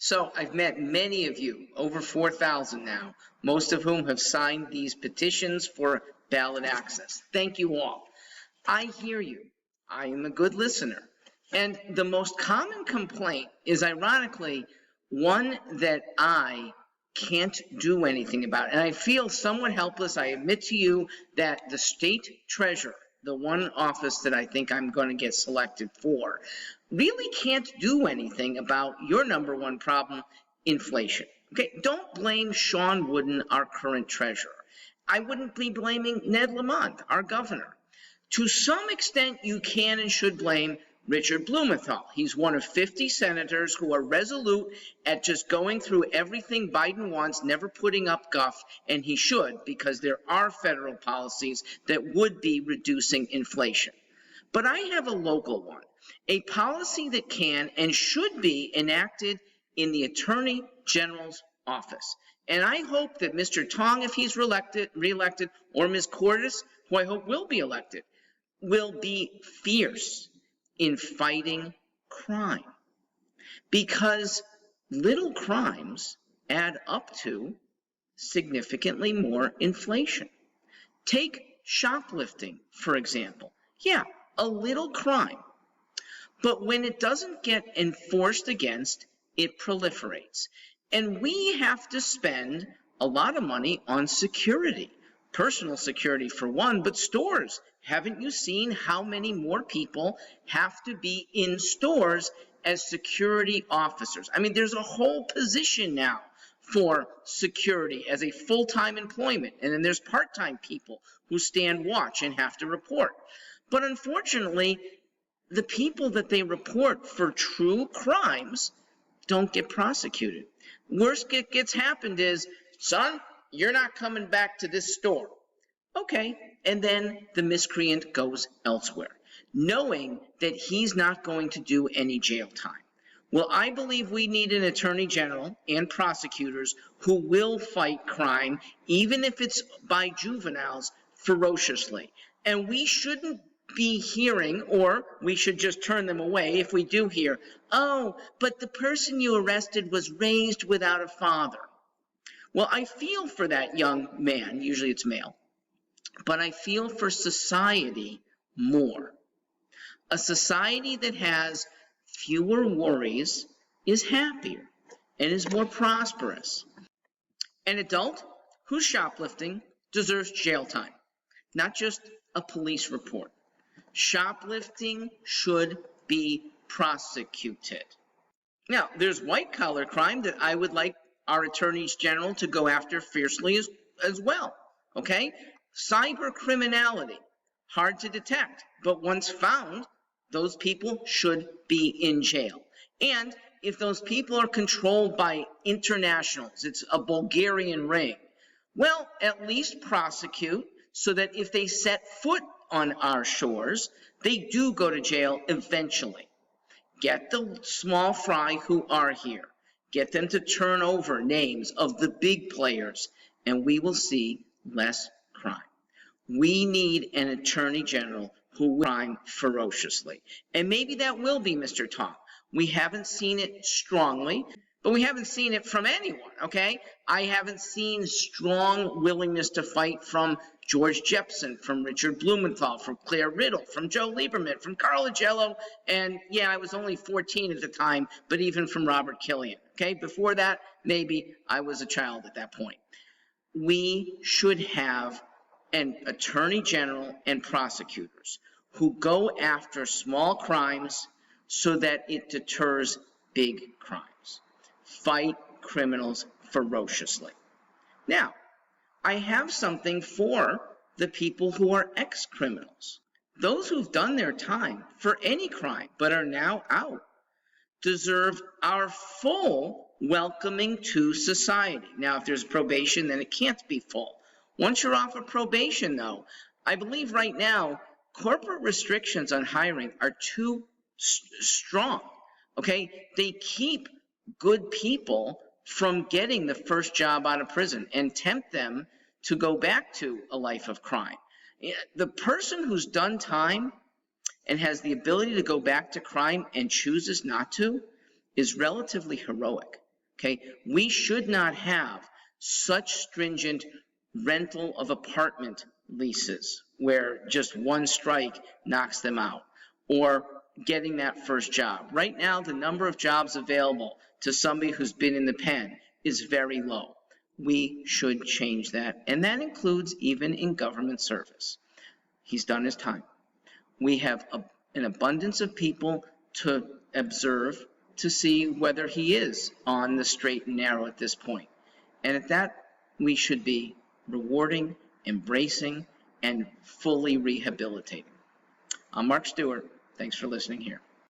So I've met many of you, over 4,000 now, most of whom have signed these petitions for ballot access. Thank you all. I hear you. I am a good listener. And the most common complaint is, ironically, one that I can't do anything about. And I feel somewhat helpless. I admit to you that the state treasurer, the one office that I think I'm going to get selected for, really can't do anything about your number one problem, inflation. Okay, don't blame Sean Wooden, our current treasurer. I wouldn't be blaming Ned Lamont, our governor. To some extent, you can and should blame Richard Blumenthal. He's one of 50 senators who are resolute at just going through everything Biden wants, never putting up guff, and he should, because there are federal policies that would be reducing inflation. But I have a local one, a policy that can and should be enacted in the Attorney General's office. And I hope that Mr. Tong, if he's reelected, or Ms. Cordes, who I hope will be elected, will be fierce in fighting crime, because little crimes add up to significantly more inflation. Take shoplifting, for example. Yeah, a little crime, but when it doesn't get enforced against, it proliferates. And we have to spend a lot of money on security. Personal security for one, but stores. Haven't you seen how many more people have to be in stores as security officers? I mean, there's a whole position now for security as a full-time employment, and then there's part-time people who stand watch and have to report. But unfortunately, the people that they report for true crimes don't get prosecuted. Worst that gets happened is, son, you're not coming back to this store. Okay, and then the miscreant goes elsewhere, knowing that he's not going to do any jail time. Well, I believe we need an attorney general and prosecutors who will fight crime, even if it's by juveniles, ferociously. And we shouldn't be hearing, or we should just turn them away if we do hear, oh, but the person you arrested was raised without a father. Well, I feel for that young man, usually it's male, but I feel for society more. A society that has fewer worries is happier and is more prosperous. An adult who's shoplifting deserves jail time, not just a police report. Shoplifting should be prosecuted. Now, there's white-collar crime that I would like our attorneys general to go after fiercely as well, okay? Cyber criminality, hard to detect, but once found, those people should be in jail. And if those people are controlled by internationals, it's a Bulgarian ring, well, at least prosecute so that if they set foot on our shores, they do go to jail eventually. Get the small fry who are here. Get them to turn over names of the big players, and we will see less crime. We need an attorney general who will crime ferociously. And maybe that will be Mr. Tong. We haven't seen it strongly, but we haven't seen it from anyone, okay? I haven't seen strong willingness to fight from George Jepsen, from Richard Blumenthal, from Claire Riddle, from Joe Lieberman, from Carla Jello, and yeah, I was only 14 at the time, but even from Robert Killian, okay? Before that, maybe I was a child at that point. We should have an attorney general and prosecutors who go after small crimes so that it deters big crimes. Fight criminals ferociously. Now, I have something for the people who are ex-criminals. Those who've done their time for any crime but are now out deserve our full welcoming to society. Now, if there's probation, then it can't be full. Once you're off of probation, though, I believe right now corporate restrictions on hiring are too strong, okay? They keep good people from getting the first job out of prison and tempt them to go back to a life of crime. The person who's done time and has the ability to go back to crime and chooses not to is relatively heroic. Okay, we should not have such stringent rental of apartment leases where just one strike knocks them out, or getting that first job. Right now, the number of jobs available to somebody who's been in the pen is very low. We should change that, and that includes even in government service. He's done his time. We have an abundance of people to observe to see whether he is on the straight and narrow at this point. And at that, we should be rewarding, embracing, and fully rehabilitating. I'm Mark Stewart. Thanks for listening here.